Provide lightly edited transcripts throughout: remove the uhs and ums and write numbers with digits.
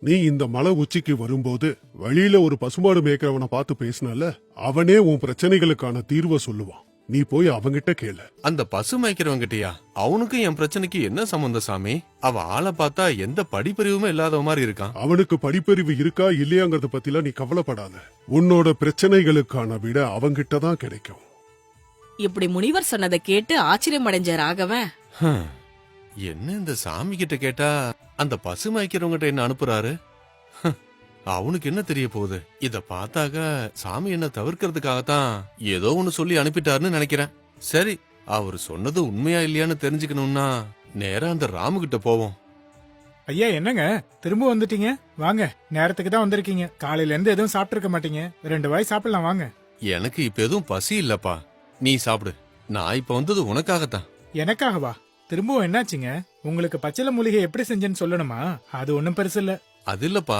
நீ இந்த மலை உச்சிக்கு வரும்போது வழியில ஒரு பசுமாடு மேய்க்கிறவனை பார்த்து பேசினல, அவனே உன் பிரச்சனைகளுக்கான தீர்வை சொல்லுவான். நீ போய் அவங்கிட்ட கேளு. அந்த பசு மேய்க்கிறவங்கிட்டயா? அவனுக்கும் என் பிரச்சனைக்கு என்ன சம்பந்தம் சாமி? அவ ஆளை பார்த்தா எந்த படிப்பறிவுமே இல்லாத மாதிரி இருக்கான். அவனுக்கு படிப்பறிவு இருக்கா இல்லையாங்கறத பத்திலாம் நீ கவலைப்படாத. உன்னோட பிரச்சனைகளுக்கான விட அவங்கிட்ட தான் கிடைக்கும். இப்படி முனிவர் சொன்னதை கேட்டு ஆச்சரியம் அடைஞ்ச ராகவன், என்ன இந்த சாமி கிட்ட கேட்டா அந்த பசு மேய்க்கிறவங்கிட்ட என்ன அனுப்புறாரு? அவனுக்கு என்ன தெரிய போகுது? இத பார்த்தாக்க சாமி என்ன தவிர்க்கிறதுக்காகத்தான் ஏதோ ஒண்ணு சொல்லி அனுப்பிட்டாருன்னு நினைக்கிறேன். சரி, அவர் சொன்னது உண்மையா இல்லையான்னு தெரிஞ்சுக்கணும்னா நேரா அந்த ராமு கிட்ட போவோம். ஐயா என்னங்க திரும்ப வந்துட்டீங்க? வாங்க, நேரத்துக்கு தான் வந்திருக்கீங்க. காலையில இருந்து எதுவும் சாப்பிட்டு மாட்டீங்க. 2 வாய் சாப்பிடலாம் வாங்க. எனக்கு இப்ப எதுவும் பசி இல்லப்பா, நீ சாப்பிடு. நான் இப்ப வந்தது உனக்காகத்தான். எனக்காகவா? திரும்பவும் என்னாச்சுங்க? உங்களுக்கு பச்சளை மூலிகை எப்படி செஞ்சேன்னு சொல்லணுமா? அது ஒண்ணும் பெருசு இல்ல. அது இல்லப்பா,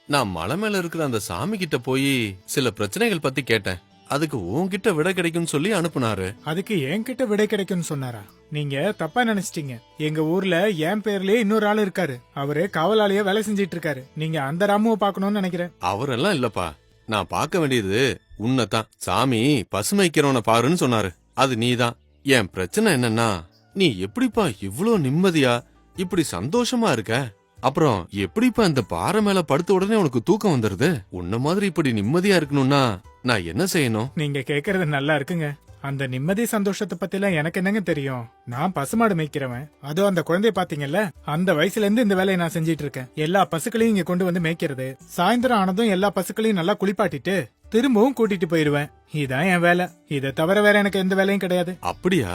நான் மலை மேல இருக்கிற அந்த சாமி கிட்ட போய் சில பிரச்சனைகள் பத்தி கேட்டேன். அதுக்கு உன்கிட்ட விடை கிடைக்கும்னு சொல்லி அனுப்புனாரு. அதுக்கு என்கிட்ட விடை கிடைக்கும்னு சொன்னாரா? நீங்க தப்பா நினைச்சிட்டீங்க. எங்க ஊர்ல என் பேர்லயே இன்னொரு ஆள் இருக்காரு. அவரு காவலாளியா வேலை செஞ்சிட்டு இருக்காரு. நீங்க அந்த ராமுவை பாக்கணும்னு நினைக்கிறேன். அவரெல்லாம் இல்லப்பா, நான் பார்க்க வேண்டியது உன்னைத்தான். சாமி பசுமைக்கிறவனை பாருன்னு சொன்னாரு. அது நீதான். என் பிரச்சனை என்னன்னா, நீ எப்படிப்பா இவ்ளோ நிம்மதியா இப்படி சந்தோஷமா இருக்க? அப்புறம் எப்படிப்பா இந்த பாறை மேல படுத்த உடனே உனக்கு தூக்கம் வந்துருது? உன்ன மாதிரி இப்படி நிம்மதியா இருக்கணும்னா நான் என்ன செய்யணும்? நீங்க கேக்குறது நல்லா இருக்குங்க. அந்த நிம்மதி சந்தோஷத்தை பத்தி எல்லாம் எனக்கு என்னங்க தெரியும்? நான் பசுமாடு மேய்க்கிறவன். அதுவும் அந்த குழந்தைய பாத்தீங்கல்ல, அந்த வயசுல இருந்து இந்த வேலையை நான் செஞ்சிட்டு இருக்கேன். எல்லா பசுக்களையும் இங்க கொண்டு வந்து மேய்க்கிறது. சாயந்தரம் ஆனதும் எல்லா பசுக்களையும் நல்லா குளிப்பாட்டிட்டு திரும்பவும் கூட்டிட்டு போயிருவேன். இதான் என் வேலை. இதை தவிர வேற எனக்கு எந்த வேலையும் கிடையாது. அப்படியா?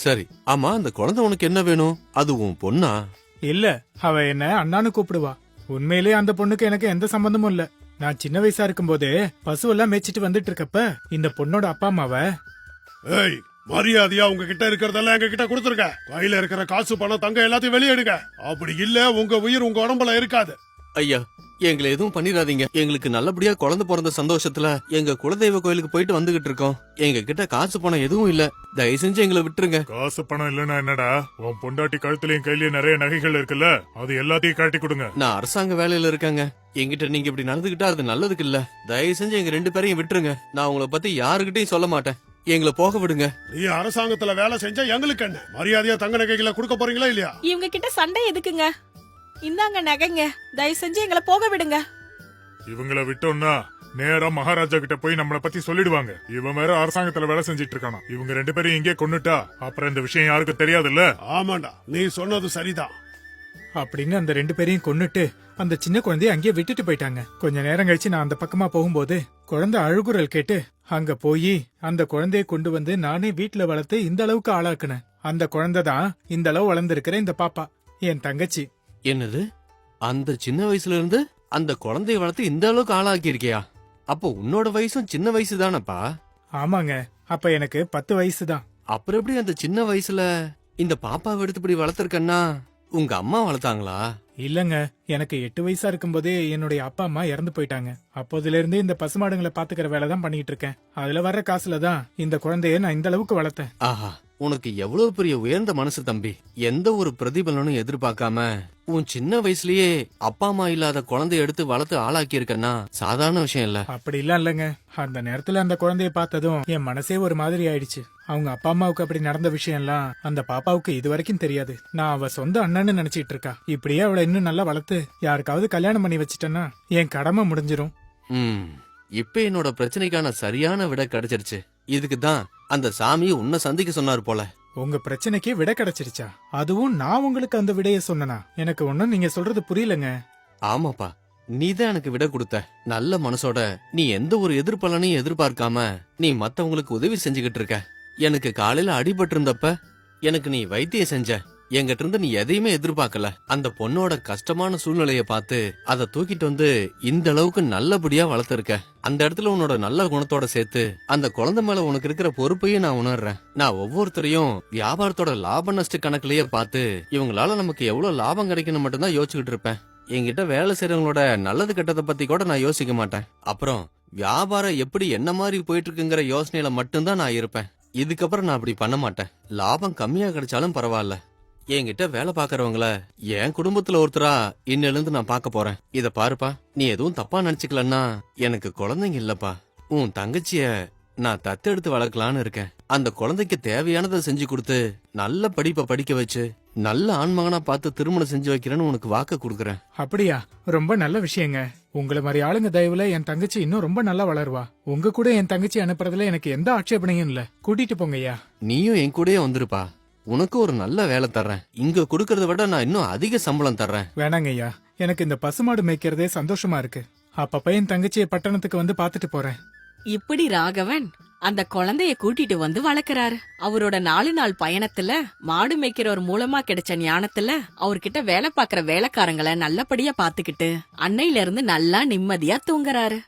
சரி, ஆமா, அந்த குழந்தை உனக்கு என்ன வேணும்? அது உன் பொண்ணா? இல்ல, அவ என்ன அண்ணான்னு கூப்பிடுவா. உண்மையிலேயே அந்த பொண்ணுக்கு எனக்கு எந்த சம்பந்தமும் இல்ல. நான் சின்ன வயசா இருக்கும்போதே பசுவெல்லாம் மேய்ச்சிட்டு வந்துட்டு இருக்கப்ப இந்த பொண்ணோட அப்பா அம்மாவ, ஏய், மரியாதையா உங்ககிட்ட இருக்கிறதெல்லாம் எங்க கிட்ட கொடுத்துருக்க. கையில இருக்கிற காசு பணம் தங்க எல்லாத்தையும் வெளியெடுங்க. அப்படி இல்ல உங்க உயிர் உங்க உடம்புல இருக்காது. ஐயா, எங்களை எதுவும் பண்ணிடாதீங்க. எங்களுக்கு நல்லபடியா குழந்தை பிறந்த சந்தோஷத்துல எங்க குலதெய்வ கோயிலுக்கு போயிட்டு வந்துகிட்டு இருக்கோம். எங்க கிட்ட காசு பணம் எதுவும் இல்ல. தயவு செஞ்சு எங்களை விட்டுருங்க. காசு பணம் இல்லன்னா என்னடா? உன் பொண்டாட்டி கழுத்துலயும் கையிலயும் நிறைய நகைகள் இருக்குல்ல, அது எல்லாத்தையும் காட்டி கொடுங்க. நான் அரசாங்க வேலையில இருக்கேங்க. எங்கிட்ட நீங்க இப்படி நடந்துகிட்டா அது நல்லதுக்கு இல்ல. தயவு செஞ்சு எங்க 2 பேரையும் விட்டுருங்க. நான் உங்களை பத்தி யாருகிட்டயும் சொல்ல மாட்டேன். எங்களை போக விடுங்க. நீ அரசாங்கத்துல வேலை செஞ்சா எங்களுக்கு என்ன? மரியாதையா தங்க நகைகளை கொடுக்க போறீங்களா இல்லையா? இவங்க கிட்ட சண்டை எதுக்குங்க? இந்தாங்க நகைங்க, தயவு செஞ்சு எங்களை போக விடுங்க. இவங்கள விட்டோம்னா நேரா மகாராஜா கிட்ட போய் நம்மள பத்தி சொல்லிடுவாங்க. இவன் வேற அரசாங்கத்துல வேலை செஞ்சிட்டு இருக்கானா. இவங்க 2 பேரும் இங்கே கொன்னுட்டா அப்புறம் இந்த விஷயம் யாருக்கும் தெரியாதுல்ல. ஆமாண்டா, நீ சொன்னது சரிதான். அப்படின்னு அந்த 2 பேரையும் கொன்னுட்டு அந்த சின்ன குழந்தைய அங்கேயே விட்டுட்டு போயிட்டாங்க. கொஞ்ச நேரம் கழிச்சு நான் அந்த பக்கமா போகும்போது குழந்தை அழுகுரல் கேட்டு அங்க போய் அந்த குழந்தைய கொண்டு வந்து நானே வீட்டுல வளர்த்து இந்த அளவுக்கு ஆளாக்குனேன். அந்த குழந்தை தான் இந்த அளவு வளர்ந்திருக்கிற இந்த பாப்பா, என் தங்கச்சி. என்னது? அந்த சின்ன வயசுல இருந்து அந்த குழந்தைய வளர்த்து இந்த அளவுக்கு ஆளாக்கி இருக்கியா? அப்போ உன்னோட வயசும் சின்ன வயசு தானப்பா? ஆமாங்க, அப்ப எனக்கு 10 வயசு தான். அப்புறம் எப்படி அந்த சின்ன வயசுல இந்த பாப்பாவை எடுத்து இப்படி வளர்த்திருக்கன்னா உங்க அம்மா வளர்த்தாங்களா? இல்லங்க, எனக்கு 8 வயசா இருக்கும்போதே என்னுடைய அப்பா அம்மா இறந்து போயிட்டாங்க. அப்போதுல இருந்து இந்த பசுமாடுங்களை பாத்துக்கிற வேலை தான் பண்ணிட்டு இருக்கேன். அதுல வர்ற காசுல தான் இந்த குழந்தைய நான் இந்த அளவுக்கு வளர்த்தேன். ஆஹா, உனக்கு எவ்வளவு பெரிய உயர்ந்த மனசு தம்பி. எந்த ஒரு பிரதிபலனும் எதிர்பார்க்காம உன் சின்ன வயசுலயே அப்பா அம்மா இல்லாத குழந்தைய எடுத்து வளர்த்து ஆளாக்கி இருக்கன்னா சாதாரண விஷயம் இல்ல. அப்படிலாம் இல்லங்க, அந்த நேரத்துல அந்த குழந்தைய பார்த்ததும் என் மனசே ஒரு மாதிரி ஆயிடுச்சு. அவங்க அப்பா அம்மாவுக்கு அப்படி நடந்த விஷயம் எல்லாம் அந்த பாப்பாவுக்கு இது வரைக்கும் தெரியாது. நான் அவ சொந்த அண்ணன்னு நினைச்சிட்டு இருக்கா. இப்படியே அவளை இன்னும் நல்லா வளர்த்து யாருக்காவது கல்யாணம் பண்ணி வச்சிட்டேன்னா என் கடமை முடிஞ்சிரும். இப்ப என்னோட பிரச்சனைக்கான சரியான விடை கிடைச்சிருச்சு. இதுக்கு தான் அந்த சாமி உன்னை சந்திக்க சொன்னாரு போல. உங்க பிரச்சனைக்கு விடை கிடைச்சிருச்சா? அதுவும் நான் உங்களுக்கு அந்த விடைய சொன்னனா? எனக்கு ஒண்ணும் நீங்க சொல்றது புரியலங்க. ஆமாப்பா, நீதான் எனக்கு விடை கொடுத்த. நல்ல மனசோட நீ எந்த ஒரு எதிர்பலனையும் எதிர்பார்க்காம நீ மத்தவங்களுக்கு உதவி செஞ்சுகிட்டு இருக்க. எனக்கு காலையில அடிபட்டு இருந்தப்ப எனக்கு நீ வைத்தியம் செஞ்ச. என்கிட்ட இருந்து நீ எதையுமே எதிர்பார்க்கல. அந்த பொண்ணோட கஷ்டமான சூழ்நிலைய பார்த்து அதை தூக்கிட்டு வந்து இந்த அளவுக்கு நல்லபடியா வளர்த்திருக்க. அந்த இடத்துல உன்னோட நல்ல குணத்தோட சேர்த்து அந்த குழந்தை மேல உனக்கு இருக்கிற பொறுப்பையும் நான் உணர்றேன். நான் ஒவ்வொருத்தரையும் வியாபாரத்தோட லாப நஷ்ட கணக்குலயே பார்த்து இவங்களால நமக்கு எவ்வளவு லாபம் கிடைக்கணும் மட்டும்தான் யோசிச்சுக்கிட்டு இருப்பேன். என்கிட்ட வேலை செய்யறவங்களோட நல்லது கெட்டதை பத்தி கூட நான் யோசிக்க மாட்டேன். அப்புறம் வியாபாரம் எப்படி என்ன மாதிரி போயிட்டு இருக்குங்கிற யோசனையில மட்டும்தான் நான் இருப்பேன். இதுக்கப்புறம் நான் அப்படி பண்ண மாட்டேன். லாபம் கம்மியா கிடைச்சாலும் பரவாயில்ல, என்கிட்ட வேலை பாக்குறவங்கள என் குடும்பத்துல ஒருத்தரா இன்னில இருந்து நான் பார்க்க போறேன். இத பாருப்பா, நீ எதுவும் தப்பா நினைச்சுக்கலன்னா எனக்கு குழந்தைங்க இல்லப்பா. உன் தங்கச்சிய நான் தத்தெடுத்து வளர்க்கலான்னு இருக்கேன். அந்த குழந்தைக்கு தேவையானதை செஞ்சு கொடுத்து நல்ல படிப்பை படிக்க வச்சு நல்ல ஆண்மகனா பார்த்து திருமணம் செஞ்சு வைக்கிறேன்னு உனக்கு வாக்கு கொடுக்கறேன். அப்படியா? ரொம்ப நல்ல விஷயங்க. உங்களை மாதிரி ஆளுங்க தயவுல என் தங்கச்சி இன்னும் ரொம்ப நல்லா வளருவா. உங்க கூட என் தங்கச்சி அனுப்புறதுல எனக்கு எந்த ஆட்சேபனையும் இல்ல. கூட்டிட்டு போங்கய்யா. நீயும் என் கூடயே வந்துருப்பா. உனக்கு ஒரு நல்ல வேலை தர்றேன். இங்க கொடுக்கறத விட நான் இன்னும் அதிக சம்பளம் தர்றேன். வேணாங்கய்யா, எனக்கு இந்த பசுமாடு மேய்க்கிறதே சந்தோஷமா இருக்கு. அப்பப்ப என் தங்கச்சியை பட்டணத்துக்கு வந்து பாத்துட்டு போறேன். இப்படி ராகவன் அந்த குழந்தைய கூட்டிட்டு வந்து வளர்க்கறாரு. அவரோட 4 நாள் பயணத்துல மாடு மேய்க்கிறவர் மூலமா கிடைச்ச ஞானத்துல அவர்கிட்ட வேலை பாக்குற வேலைக்காரங்களை நல்லபடியா பாத்துக்கிட்டு அன்னையில இருந்து நல்லா நிம்மதியா தூங்குறாரு.